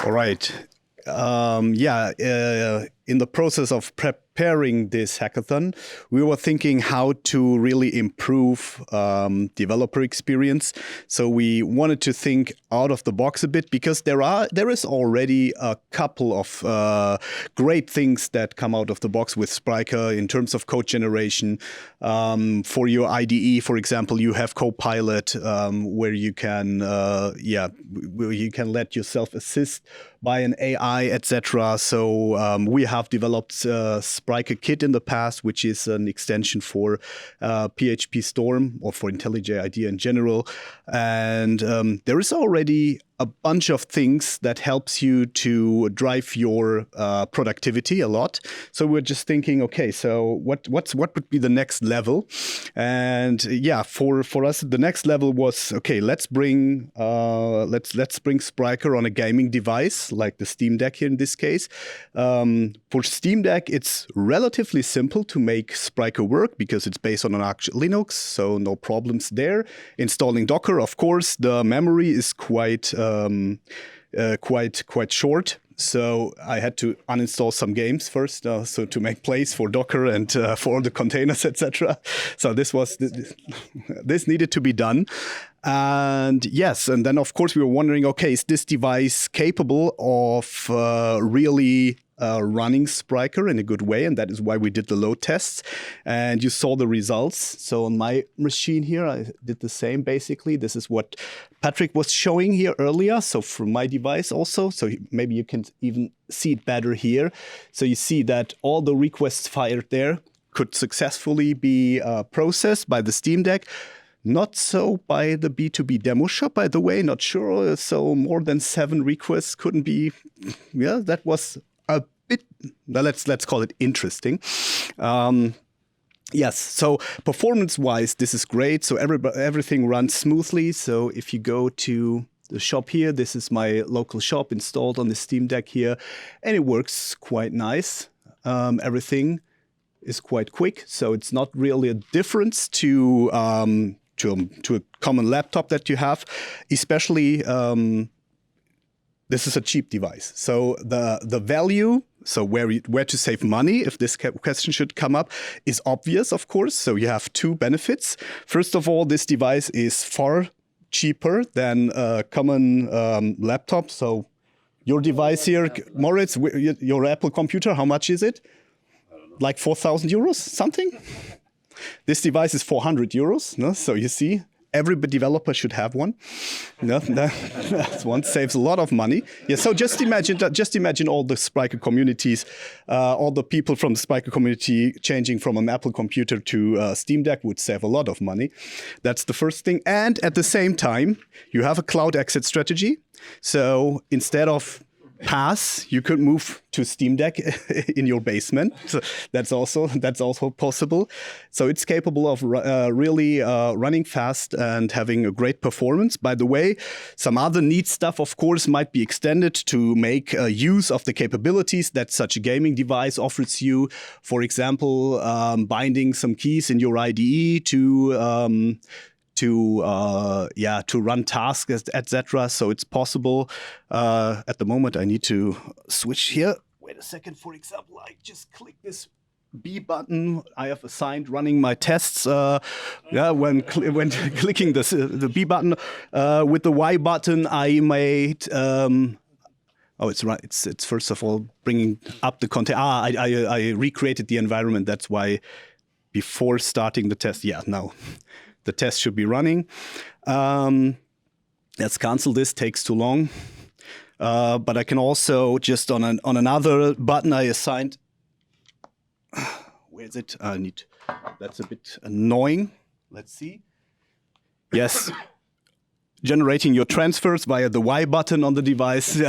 All right. In the process of preparing this hackathon, we were thinking how to really improve developer experience. So we wanted to think out of the box a bit, because there is already a couple of great things that come out of the box with Spryker in terms of code generation. For your IDE, for example, you have Copilot, where you can let yourself assist by an AI, etc. So we have developed Spryker Kit in the past, which is an extension for PHP Storm, or for IntelliJ IDEA in general. And there is already a bunch of things that helps you to drive your productivity a lot. So we're just thinking, okay, so what would be the next level? And for us, the next level was, okay, let's bring Spryker on a gaming device like the Steam Deck here in this case. For Steam Deck, it's relatively simple to make Spryker work because it's based on an actual Linux, so no problems there. Installing Docker, of course, the memory is quite short. So I had to uninstall some games first, so to make place for Docker and for all the containers, etc. So this needed to be done. And yes, and then of course we were wondering, okay, is this device capable of really running Spryker in a good way? And that is why we did the load tests. And you saw the results. So on my machine here, I did the same basically. This is what Patrick was showing here earlier. So from my device also. So maybe you can even see it better here. So you see that all the requests fired there could successfully be processed by the Steam Deck. Not so by the B2B demo shop, by the way, not sure. So more than 7 requests couldn't be, that was a bit, let's call it interesting. Yes, so performance-wise, this is great. So everything runs smoothly. So if you go to the shop here, this is my local shop installed on the Steam Deck here, and it works quite nice. Everything is quite quick, so it's not really a difference to a common laptop that you have, especially this is a cheap device. So the value, so where to save money, if this question should come up, is obvious, of course. So you have 2 benefits. First of all, this device is far cheaper than a common laptop. So your device here, Moritz, your Apple computer, how much is it? Like 4,000 euros, something? This device is 400 euros. No? So you see, every developer should have one. No, that one saves a lot of money. Yeah. So just imagine all the Spryker communities, all the people from the Spryker community changing from an Apple computer to Steam Deck would save a lot of money. That's the first thing. And at the same time, you have a cloud exit strategy. So instead of PaaS, you could move to Steam Deck in your basement. So that's also possible. So it's capable of really running fast and having a great performance. By the way, some other neat stuff, of course, might be extended to make use of the capabilities that such a gaming device offers you. For example, binding some keys in your IDE to run tasks, etc. So it's possible. At the moment, I need to switch here. Wait a second. For example, I just click this B button. I have assigned running my tests. When clicking the B button with the Y button, I made. It's right. It's first of all bringing up the content. I recreated the environment. That's why before starting the test. Yeah, now. The test should be running. Let's cancel this, takes too long. But I can also just on another button I assigned. Where is it? That's a bit annoying. Let's see. Yes. Generating your transfers via the Y button on the device.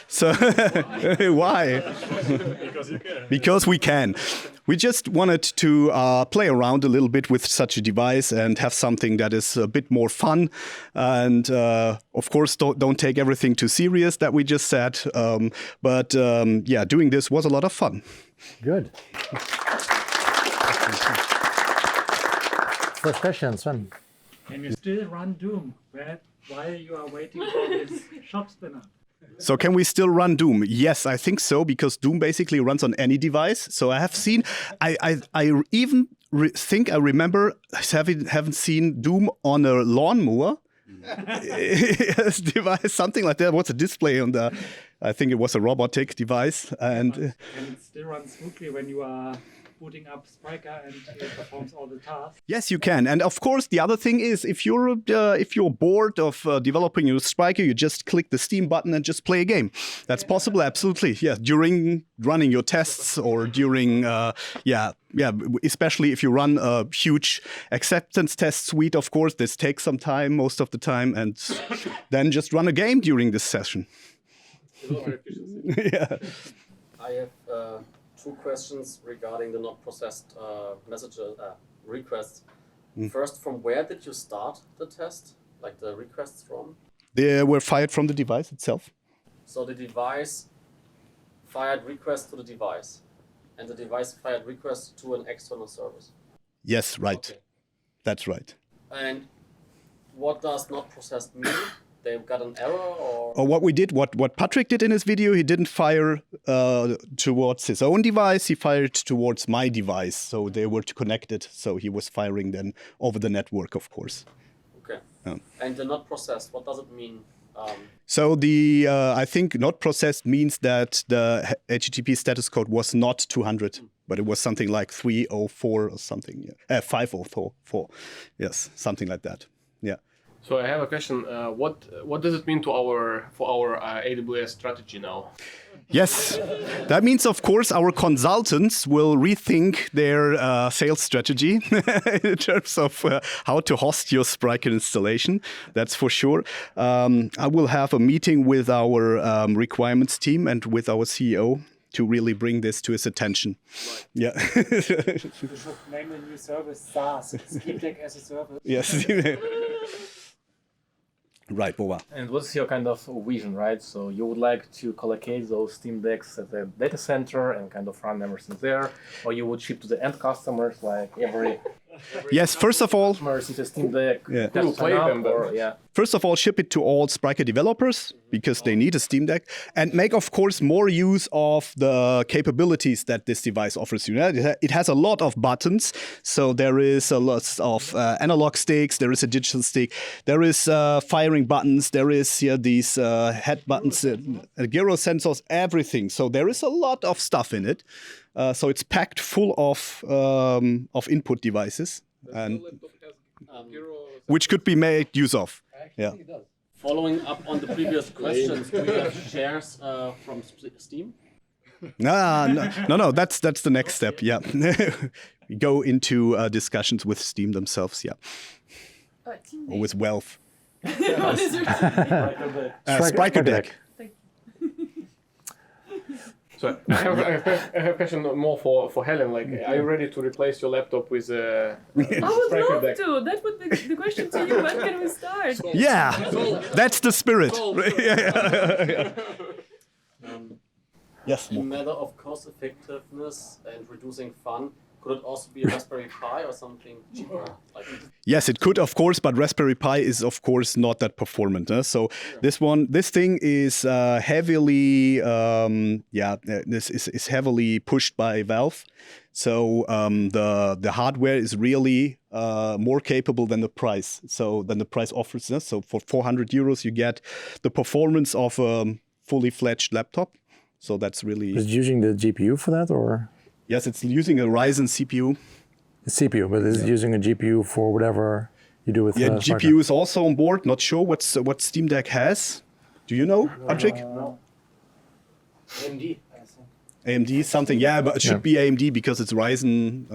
So why? Because you can. Because we can. We just wanted to play around a little bit with such a device and have something that is a bit more fun. And of course, don't take everything too serious that we just said. But doing this was a lot of fun. Good. First question, Sven. Can you still run Doom while you are waiting for this shop spinner? So can we still run Doom? Yes, I think so, because Doom basically runs on any device. So I have seen, I even think I remember haven't seen Doom on a lawnmower device, something like that. What's a display on the? I think it was a robotic device, and Can it still run smoothly when you are booting up Spryker and it performs all the tasks? yes, you can. And of course, the other thing is, if you're bored of developing your Spryker, you just click the Steam button and just play a game. That's possible, absolutely. Yeah, during running your tests or during especially if you run a huge acceptance test suite. Of course, this takes some time, most of the time, and then just run a game during this session. Yeah. I have 2 questions regarding the not processed requests. First, from where did you start the test? Like the requests from? They were fired from the device itself. So the device fired requests to the device, and the device fired requests to an external service. Yes, right. Okay. That's right. And what does not processed mean? They got an error, or? Or what we did, what Patrick did in his video, he didn't fire towards his own device, he fired towards my device. So they were connected, so he was firing then over the network, of course. Okay. And the not processed, what does it mean? So I think not processed means that the HTTP status code was not 200, but it was something like 304 or something. Yeah. 504. Yes, something like that. Yeah. So I have a question. What does it mean for our AWS strategy now? Yes, that means, of course, our consultants will rethink their sales strategy in terms of how to host your Spryker installation. That's for sure. I will have a meeting with our requirements team and with our CEO to really bring this to his attention. Right. Yeah. You should name the new service SaaS, SprykerDeck as a service. Yes. Right, Boba. And what's your kind of vision, right? So you would like to collocate those Steam Decks at the data center and kind of run everything there, or you would ship to the end customers, like every yes, first of all, customers into Steam Deck. Yeah. Who play them, First of all, ship it to all Spryker developers because they need a Steam Deck, and make, of course, more use of the capabilities that this device offers you. It has a lot of buttons, so there is a lot of analog sticks, there is a digital stick, there is firing buttons, there is these head buttons, gyro sensors, everything. So there is a lot of stuff in it. So it's packed full of input devices, and which could be made use of. Yeah. Following up on the previous questions, do you have shares from Steam? No. That's the next step. Yeah, we go into discussions with Steam themselves. Yeah, or with Valve. SprykerDeck. So I have a question more for Helen. Like, are you ready to replace your laptop with a I would love SprykerDeck? to. That would be the question to you. When can we start? Yeah, that's the spirit. Yes. In matter of cost effectiveness and reducing fun, could it also be a Raspberry Pi or something cheaper? Yes, it could, of course, but Raspberry Pi is, of course, not that performant. So this thing is heavily, this is heavily pushed by Valve. So the hardware is really more capable than the price. So than the price offers. So for 400 euros, you get the performance of a fully fledged laptop. So that's really. Is it using the GPU for that, or? Yes, it's using a Ryzen CPU. A CPU, but it's using a GPU for whatever you do with. Yeah, Spryker. GPU is also on board. Not sure what Steam Deck has. Do you know, Patrick? No. AMD. AMD something. Yeah, but it should be AMD because it's Ryzen.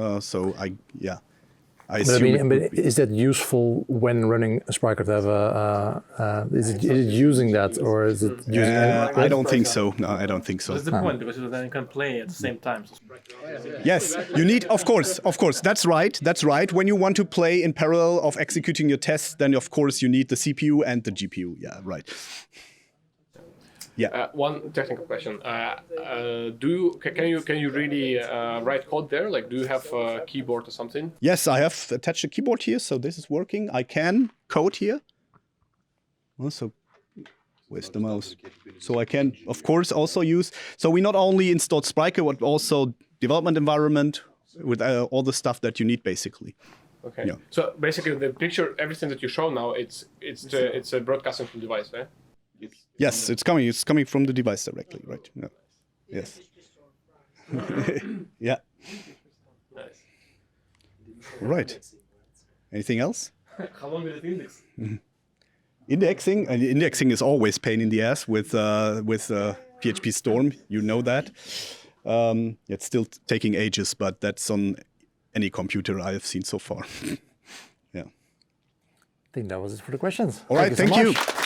I But assume. but is that useful when running a Spryker to have a? Is it using that, or is it using? I don't think so. No, I don't think so. That's the point, because then you can play at the same time. So Yes, you need, of course, that's right. When you want to play in parallel of executing your tests, then of course you need the CPU and the GPU. Yeah, right. Yeah. One technical question. Can you really write code there? Like, do you have a keyboard or something? Yes, I have attached a keyboard here, so this is working. I can code here. Also, where's the mouse? So I can, of course, also use. So we not only installed Spryker, but also development environment with all the stuff that you need, basically. Okay. Yeah. So basically, the picture, everything that you show now, it's a broadcasting from device, right? Yes, it's coming. It's coming from the device directly, right? Yeah. Yes. Yeah. Nice. Right. Anything else? How long will it index? Indexing is always pain in the ass with PHP Storm. You know that. It's still taking ages, but that's on any computer I have seen so far. Yeah. I think that was it for the questions. All right. Thank Thank you. you. So much.